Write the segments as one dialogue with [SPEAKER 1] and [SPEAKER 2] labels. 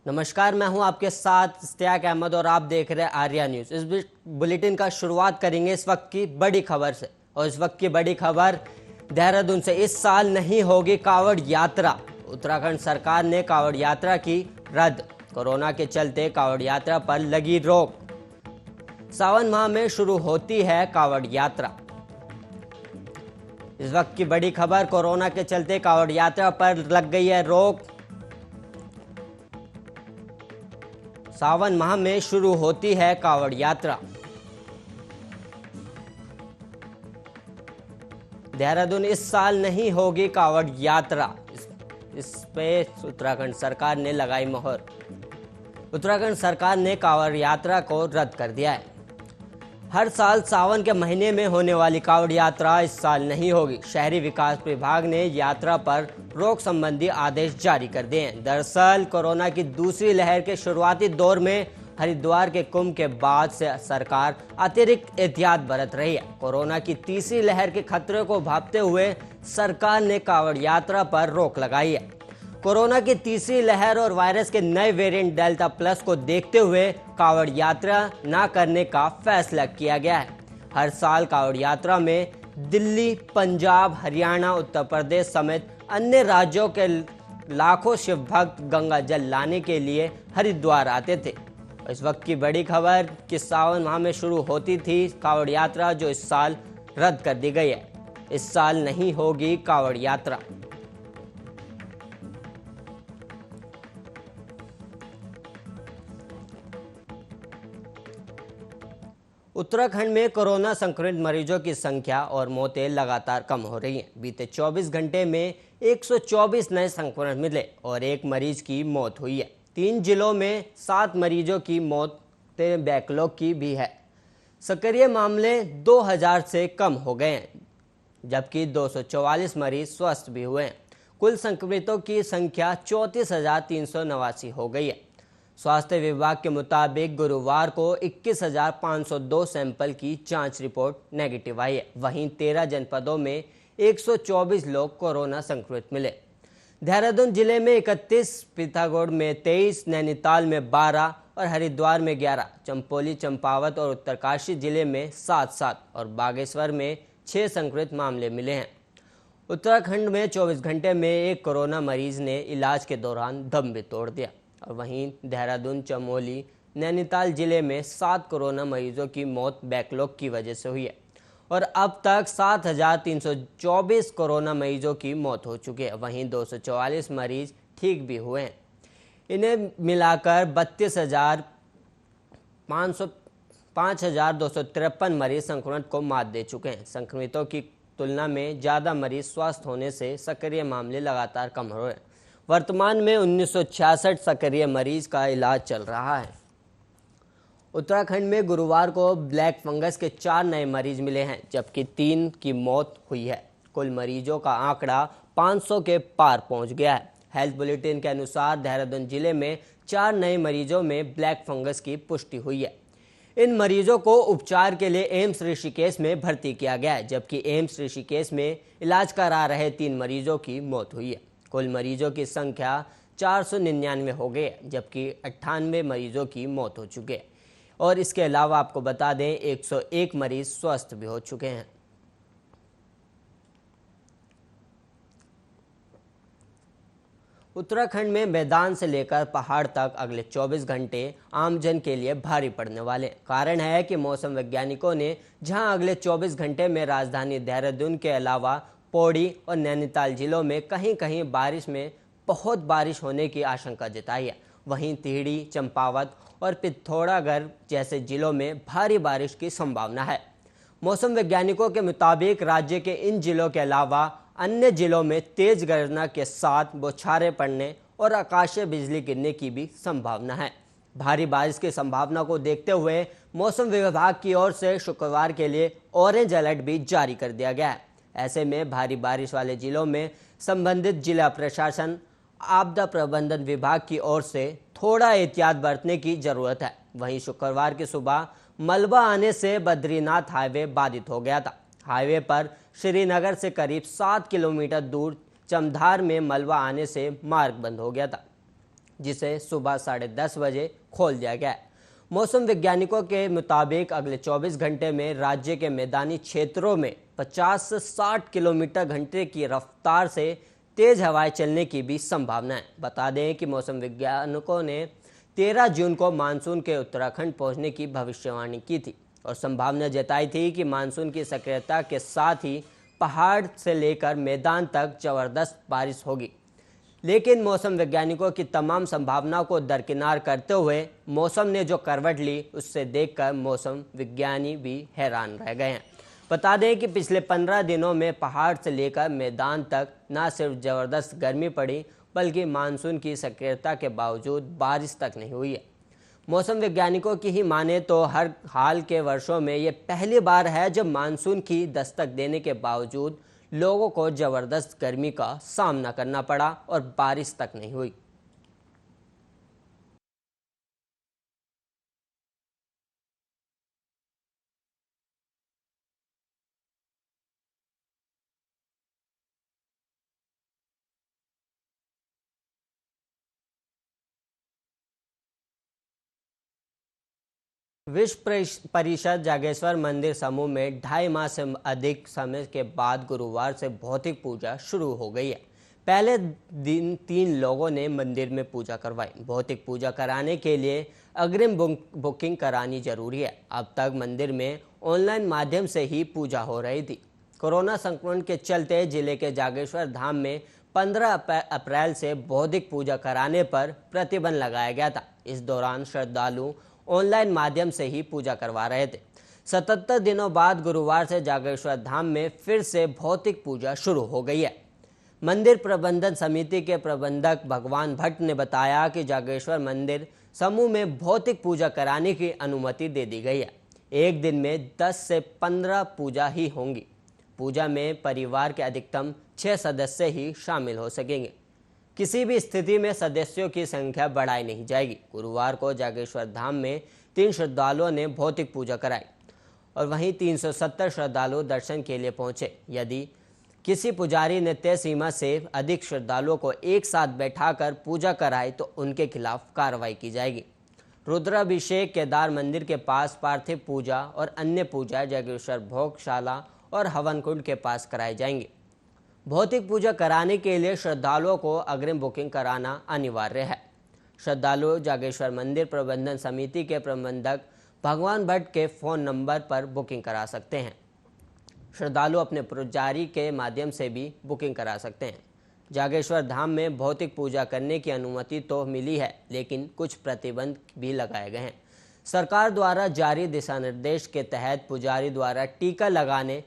[SPEAKER 1] नमस्कार, मैं हूं आपके साथ इश्तियाक अहमद और आप देख रहे हैं आर्या न्यूज़। इस बुलेटिन का शुरुआत करेंगे इस वक्त की बड़ी खबर से। और इस वक्त की बड़ी खबर देहरादून से। इस साल नहीं होगी कांवड़ यात्रा। उत्तराखंड सरकार ने कांवड़ यात्रा की रद्द। कोरोना के चलते कांवड़ यात्रा पर लगी रोक। सावन माह में शुरू होती है कांवड़ यात्रा। इस वक्त की बड़ी खबर, कोरोना के चलते कांवड़ यात्रा पर लग गई है रोक। सावन माह में शुरू होती है कांवड़ यात्रा। देहरादून, इस साल नहीं होगी कांवड़ यात्रा। इस पे उत्तराखंड सरकार ने लगाई मोहर। उत्तराखंड सरकार ने कांवड़ यात्रा को रद्द कर दिया है। हर साल सावन के महीने में होने वाली कांवड़ यात्रा इस साल नहीं होगी। शहरी विकास विभाग ने यात्रा पर रोक संबंधी आदेश जारी कर दिए हैं। दरअसल कोरोना की दूसरी लहर के शुरुआती दौर में हरिद्वार के कुंभ के बाद से सरकार अतिरिक्त एहतियात बरत रही है। कोरोना की तीसरी लहर के खतरे को भांपते हुए सरकार ने कांवड़ यात्रा पर रोक लगाई है। कोरोना की तीसरी लहर और वायरस के नए वेरिएंट डेल्टा प्लस को देखते हुए कांवड़ यात्रा न करने का फैसला किया गया है। हर साल कांवड़ यात्रा में दिल्ली, पंजाब, हरियाणा, उत्तर प्रदेश समेत अन्य राज्यों के लाखों शिव भक्त गंगा जल लाने के लिए हरिद्वार आते थे। इस वक्त की बड़ी खबर कि सावन माह में शुरू होती थी कांवड़ यात्रा, जो इस साल रद्द कर दी गई है। इस साल नहीं होगी कांवड़ यात्रा। उत्तराखंड में कोरोना संक्रमित मरीजों की संख्या और मौतें लगातार कम हो रही हैं। बीते 24 घंटे में 124 नए संक्रमण मिले और एक मरीज की मौत हुई है। 3 जिलों में 7 मरीजों की मौतें बैकलॉग की भी है। सक्रिय मामले 2000 से कम हो गए हैं, जबकि 244 मरीज स्वस्थ भी हुए हैं। कुल संक्रमितों की संख्या 34,389 हो गई है। स्वास्थ्य विभाग के मुताबिक गुरुवार को 21,502 सैंपल की जांच रिपोर्ट नेगेटिव आई है। वहीं 13 जनपदों में 124 लोग कोरोना संक्रमित मिले। देहरादून जिले में 31, पिथौरागढ़ में 23, नैनीताल में 12 और हरिद्वार में 11, चंपोली, चंपावत और उत्तरकाशी जिले में 7-7 और बागेश्वर में 6 संक्रमित मामले मिले हैं। उत्तराखंड में 24 घंटे में एक कोरोना मरीज ने इलाज के दौरान दम भी तोड़ दिया। और वहीं देहरादून, चमोली, नैनीताल जिले में 7 कोरोना मरीजों की मौत बैकलॉग की वजह से हुई है और अब तक 7,324 कोरोना मरीजों की मौत हो चुकी है। वहीं 244 मरीज ठीक भी हुए हैं। इन्हें मिलाकर 5,253 मरीज संक्रमण को मात दे चुके हैं। संक्रमितों की तुलना में ज़्यादा मरीज स्वस्थ होने से सक्रिय मामले लगातार कम हो रहे हैं। वर्तमान में 1966 सक्रिय मरीज का इलाज चल रहा है। उत्तराखंड में गुरुवार को ब्लैक फंगस के 4 नए मरीज मिले हैं, जबकि 3 की मौत हुई है। कुल मरीजों का आंकड़ा 500 के पार पहुंच गया है। हेल्थ बुलेटिन के अनुसार देहरादून जिले में 4 नए मरीजों में ब्लैक फंगस की पुष्टि हुई है। इन मरीजों को उपचार के लिए एम्स ऋषिकेश में भर्ती किया गया है, जबकि एम्स ऋषिकेश में इलाज करा रहे 3 मरीजों की मौत हुई है। कुल मरीजों की संख्या 499 हो गई है, जबकि 98 मरीजों की मौत हो चुकी है। और इसके अलावा आपको बता दें 101 मरीज स्वस्थ भी हो चुके हैं। उत्तराखंड में मैदान से लेकर पहाड़ तक अगले 24 घंटे आमजन के लिए भारी पड़ने वाले। कारण है कि मौसम वैज्ञानिकों ने जहां अगले 24 घंटे में राजधानी देहरादून के अलावा पौड़ी और नैनीताल जिलों में कहीं कहीं बारिश में बहुत बारिश होने की आशंका जताई है, वहीं टिहरी, चंपावत और पिथौरागढ़ जैसे जिलों में भारी बारिश की संभावना है। मौसम वैज्ञानिकों के मुताबिक राज्य के इन जिलों के अलावा अन्य जिलों में तेज गर्जना के साथ बौछारें पड़ने और आकाशीय बिजली गिरने की भी संभावना है। भारी बारिश की संभावना को देखते हुए मौसम विभाग की ओर से शुक्रवार के लिए ऑरेंज अलर्ट भी जारी कर दिया गया है। ऐसे में भारी बारिश वाले जिलों में संबंधित जिला प्रशासन, आपदा प्रबंधन विभाग की ओर से थोड़ा एहतियात बरतने की जरूरत है। वहीं शुक्रवार की सुबह मलबा आने से बद्रीनाथ हाईवे बाधित हो गया था। हाईवे पर श्रीनगर से करीब 7 किलोमीटर दूर चमधार में मलबा आने से मार्ग बंद हो गया था। जिसे सुबह 10:30 बजे खोल दिया गया है। मौसम वैज्ञानिकों के मुताबिक अगले 24 घंटे में राज्य के मैदानी क्षेत्रों में 50 से 60 किलोमीटर घंटे की रफ्तार से तेज हवाएं चलने की भी संभावना है। बता दें कि मौसम वैज्ञानिकों ने 13 जून को मानसून के उत्तराखंड पहुंचने की भविष्यवाणी की थी और संभावना जताई थी कि मानसून की सक्रियता के साथ ही पहाड़ से लेकर मैदान तक जबरदस्त बारिश होगी। लेकिन मौसम वैज्ञानिकों की तमाम संभावनाओं को दरकिनार करते हुए मौसम ने जो करवट ली, उससे देखकर मौसम विज्ञानी भी हैरान रह गए हैं। बता दें कि पिछले 15 दिनों में पहाड़ से लेकर मैदान तक न सिर्फ ज़बरदस्त गर्मी पड़ी, बल्कि मानसून की सक्रियता के बावजूद बारिश तक नहीं हुई है। मौसम वैज्ञानिकों की ही माने तो हर हाल के वर्षों में ये पहली बार है जब मानसून की दस्तक देने के बावजूद लोगों को ज़बरदस्त गर्मी का सामना करना पड़ा और बारिश तक नहीं हुई। विश्व परिषद जागेश्वर मंदिर समूह में 2.5 माह से अधिक समय के बाद गुरुवार से भौतिक पूजा शुरू हो गई है। पहले दिन 3 लोगों ने मंदिर में पूजा करवाई। भौतिक पूजा कराने के लिए अग्रिम बुकिंग करानी जरूरी है। अब तक मंदिर में ऑनलाइन माध्यम से ही पूजा हो रही थी। कोरोना संक्रमण के चलते जिले के जागेश्वर धाम में 15 अप्रैल से भौतिक पूजा कराने पर प्रतिबंध लगाया गया था। इस दौरान श्रद्धालु ऑनलाइन माध्यम से ही पूजा करवा रहे थे। 77 दिनों बाद गुरुवार से जागेश्वर धाम में फिर से भौतिक पूजा शुरू हो गई है। मंदिर प्रबंधन समिति के प्रबंधक भगवान भट्ट ने बताया कि जागेश्वर मंदिर समूह में भौतिक पूजा कराने की अनुमति दे दी गई है। एक दिन में 10 से 15 पूजा ही होंगी। पूजा में परिवार के अधिकतम 6 सदस्य ही शामिल हो सकेंगे। किसी भी स्थिति में सदस्यों की संख्या बढ़ाई नहीं जाएगी। गुरुवार को जागेश्वर धाम में 3 श्रद्धालुओं ने भौतिक पूजा कराई और वहीं 370 श्रद्धालु दर्शन के लिए पहुंचे। यदि किसी पुजारी ने तय सीमा से अधिक श्रद्धालुओं को एक साथ बैठाकर पूजा कराई तो उनके खिलाफ कार्रवाई की जाएगी। रुद्राभिषेक केदार मंदिर के पास पार्थिव पूजा और अन्य पूजा जागेश्वर भोगशाला और हवन कुंड के पास कराई जाएंगी। भौतिक पूजा कराने के लिए श्रद्धालुओं को अग्रिम बुकिंग कराना अनिवार्य है। श्रद्धालु जागेश्वर मंदिर प्रबंधन समिति के प्रबंधक भगवान भट्ट के फ़ोन नंबर पर बुकिंग करा सकते हैं। श्रद्धालु अपने पुजारी के माध्यम से भी बुकिंग करा सकते हैं। जागेश्वर धाम में भौतिक पूजा करने की अनुमति तो मिली है, लेकिन कुछ प्रतिबंध भी लगाए गए हैं। सरकार द्वारा जारी दिशा निर्देश के तहत पुजारी द्वारा टीका लगाने,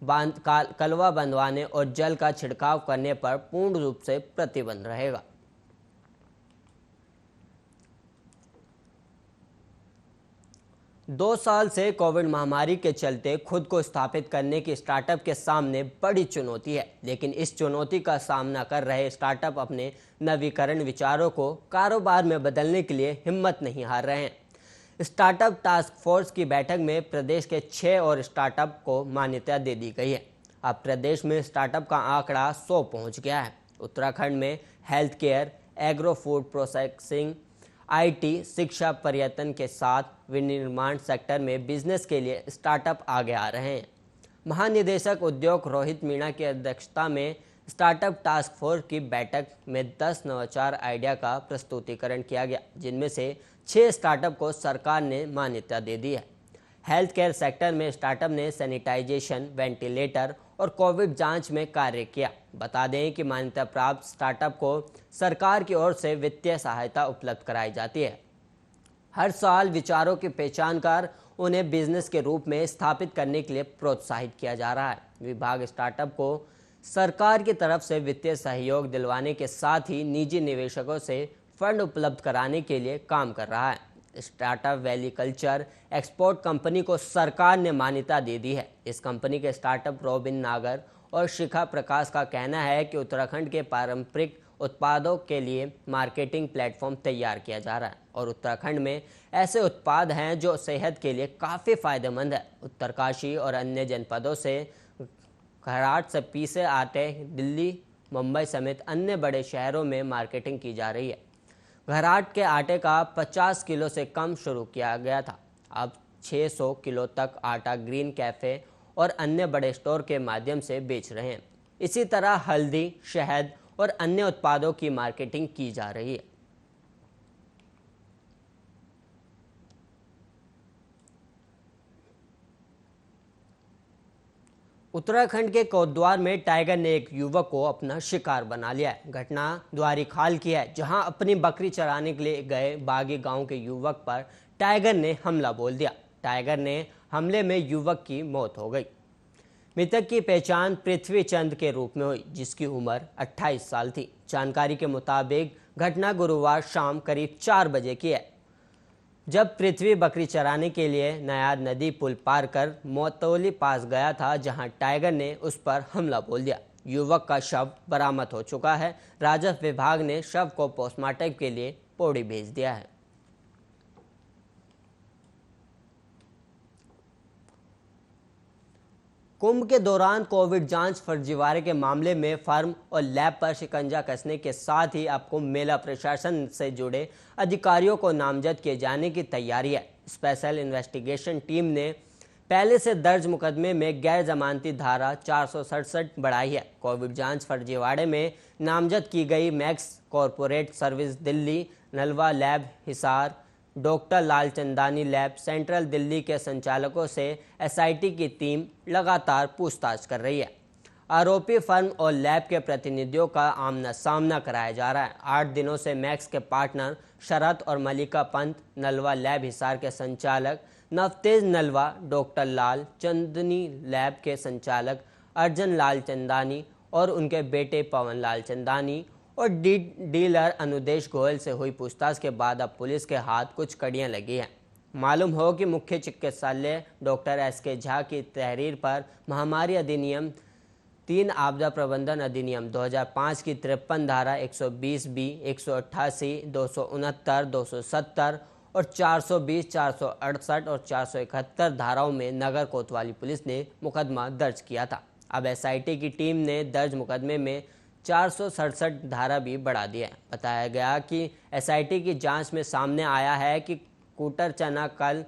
[SPEAKER 1] कलवा बंधवाने और जल का छिड़काव करने पर पूर्ण रूप से प्रतिबंध रहेगा। दो साल से कोविड महामारी के चलते खुद को स्थापित करने की स्टार्टअप के सामने बड़ी चुनौती है, लेकिन इस चुनौती का सामना कर रहे स्टार्टअप अपने नवीकरण विचारों को कारोबार में बदलने के लिए हिम्मत नहीं हार रहे हैं। स्टार्टअप टास्क फोर्स की बैठक में प्रदेश के 6 और स्टार्टअप को मान्यता दे दी गई है। अब प्रदेश में स्टार्टअप का आंकड़ा 100 पहुंच गया है। उत्तराखंड में health care, agro food processing, IT, शिक्षा, पर्यटन के साथ विनिर्माण सेक्टर में बिजनेस के लिए स्टार्टअप आगे आ रहे हैं। महानिदेशक उद्योग रोहित मीणा की अध्यक्षता में स्टार्टअप टास्क फोर्स की बैठक में 10 नवाचार आइडिया का प्रस्तुतिकरण किया गया, जिनमें से 6 स्टार्टअप को सरकार ने मान्यता दे दी है। हेल्थ केयर सेक्टर में स्टार्टअप ने सैनिटाइजेशन, वेंटिलेटर और कोविड जांच में कार्य किया। बता दें कि मान्यता प्राप्त स्टार्टअप को सरकार की ओर से वित्तीय सहायता उपलब्ध कराई जाती है। हर साल विचारों की पहचान कर उन्हें बिजनेस के रूप में स्थापित करने के लिए प्रोत्साहित किया जा रहा है। विभाग स्टार्टअप को सरकार की तरफ से वित्तीय सहयोग दिलवाने के साथ ही निजी निवेशकों से फंड उपलब्ध कराने के लिए काम कर रहा है। Startup valley culture export company को सरकार ने मान्यता दे दी है। इस कंपनी के स्टार्टअप रॉबिन नागर और शिखा प्रकाश का कहना है कि उत्तराखंड के पारंपरिक उत्पादों के लिए मार्केटिंग प्लेटफॉर्म तैयार किया जा रहा है और उत्तराखंड में ऐसे उत्पाद हैं जो सेहत के लिए काफ़ी फायदेमंद है। उत्तरकाशी और अन्य जनपदों से खराट से पीसे आटे दिल्ली, मुंबई समेत अन्य बड़े शहरों में मार्केटिंग की जा रही है। घराट के आटे का 50 किलो से कम शुरू किया गया था। अब 600 किलो तक आटा ग्रीन कैफे और अन्य बड़े स्टोर के माध्यम से बेच रहे हैं। इसी तरह हल्दी, शहद और अन्य उत्पादों की मार्केटिंग की जा रही है। उत्तराखंड के कोटद्वार में टाइगर ने एक युवक को अपना शिकार बना लिया है। घटना द्वारिखाल की है, जहां अपनी बकरी चराने के लिए गए बागी गांव के युवक पर टाइगर ने हमला बोल दिया। टाइगर ने हमले में युवक की मौत हो गई। मृतक की पहचान पृथ्वी चंद के रूप में हुई, जिसकी उम्र 28 साल थी। जानकारी के मुताबिक घटना गुरुवार शाम करीब 4 बजे की है, जब पृथ्वी बकरी चराने के लिए नया नदी पुल पार कर मोतौली पास गया था, जहां टाइगर ने उस पर हमला बोल दिया। युवक का शव बरामद हो चुका है। राजस्व विभाग ने शव को पोस्टमार्टम के लिए पौड़ी भेज दिया है। कुंभ के दौरान कोविड जांच फर्जीवाड़े के मामले में फर्म और लैब पर शिकंजा कसने के साथ ही आपको मेला प्रशासन से जुड़े अधिकारियों को नामजद किए जाने की तैयारी है। स्पेशल इन्वेस्टिगेशन टीम ने पहले से दर्ज मुकदमे में गैर जमानती धारा 467 बढ़ाई है। कोविड जांच फर्जीवाड़े में नामजद की गई Max corporate service Delhi, Nalwa lab Hisar, doctor Lalchandani lab central Delhi के संचालकों से एसआईटी की टीम लगातार पूछताछ कर रही है। आरोपी फर्म और लैब के प्रतिनिधियों का आमना सामना कराया जा रहा है। 8 दिनों से मैक्स के पार्टनर शरद और मलिका पंत, नलवा लैब हिसार के संचालक नवतेज नलवा, डॉक्टर लाल चंदनी लैब के संचालक अर्जन लालचंदानी और उनके बेटे पवन लालचंदानी और डीलर अनुदेश गोयल से हुई पूछताछ के बाद अब पुलिस के हाथ कुछ कड़ियां लगी हैं। मालूम हो कि मुख्य चिकित्सालय डॉक्टर एसके झा की तहरीर पर महामारी अधिनियम 3 आपदा प्रबंधन अधिनियम 2005 की 53 धारा 120B, 188, 269, 270 और 420, 468 और 471 धाराओं में नगर कोतवाली पुलिस ने मुकदमा दर्ज किया था। अब एसआईटी की टीम ने दर्ज मुकदमे में 467 धारा भी बढ़ा दिया है। बताया गया कि एसआईटी की जांच में सामने आया है कि कूटर चना कल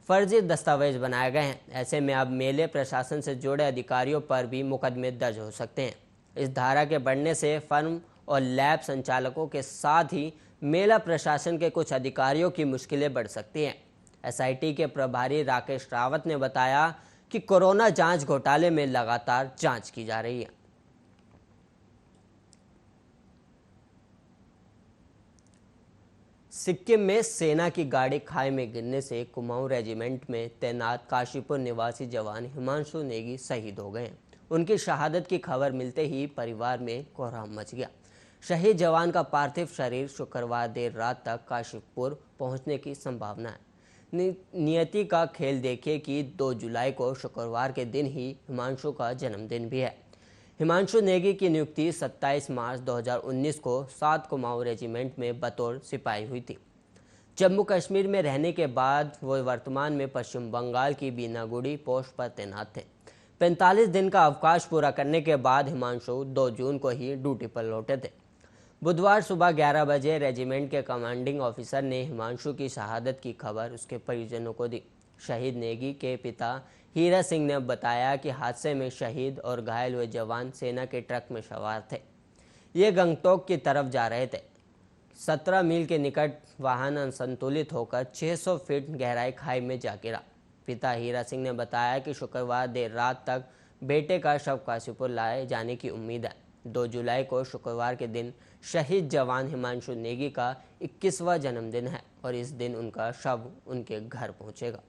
[SPEAKER 1] फर्जी दस्तावेज बनाए गए हैं। ऐसे में अब मेले प्रशासन से जुड़े अधिकारियों पर भी मुकदमे दर्ज हो सकते हैं। इस धारा के बढ़ने से फर्म और लैब संचालकों के साथ ही मेला प्रशासन के कुछ अधिकारियों की मुश्किलें बढ़ सकती हैं। एसआईटी के प्रभारी राकेश रावत ने बताया कि कोरोना जांच घोटाले में लगातार जांच की जा रही है। सिक्किम में सेना की गाड़ी खाई में गिरने से कुमाऊं रेजिमेंट में तैनात काशीपुर निवासी जवान हिमांशु नेगी शहीद हो गए। उनकी शहादत की खबर मिलते ही परिवार में कोहराम मच गया। शहीद जवान का पार्थिव शरीर शुक्रवार देर रात तक काशीपुर पहुंचने की संभावना है। नियति का खेल देखिए कि 2 जुलाई को शुक्रवार के दिन ही हिमांशु का जन्मदिन भी है। हिमांशु नेगी की नियुक्ति 27 मार्च 2019 को 7 कुमाऊं रेजिमेंट में बतौर सिपाही हुई थी। जम्मू कश्मीर में रहने के बाद वो वर्तमान में पश्चिम बंगाल की बीनागुड़ी पोस्ट पर तैनात थे। 45 दिन का अवकाश पूरा करने के बाद हिमांशु 2 जून को ही ड्यूटी पर लौटे थे। बुधवार सुबह 11 बजे रेजिमेंट के कमांडिंग ऑफिसर ने हिमांशु की शहादत की खबर उसके परिजनों को दी। शहीद नेगी के पिता हीरा सिंह ने बताया कि हादसे में शहीद और घायल हुए जवान सेना के ट्रक में सवार थे। ये गंगटोक की तरफ जा रहे थे। 17 मील के निकट वाहन असंतुलित होकर 600 फीट गहराई खाई में जा गिरा। पिता हीरा सिंह ने बताया कि शुक्रवार देर रात तक बेटे का शव काशीपुर लाए जाने की उम्मीद है। 2 जुलाई को शुक्रवार के दिन शहीद जवान हिमांशु नेगी का 21वां जन्मदिन है और इस दिन उनका शव उनके घर पहुंचेगा।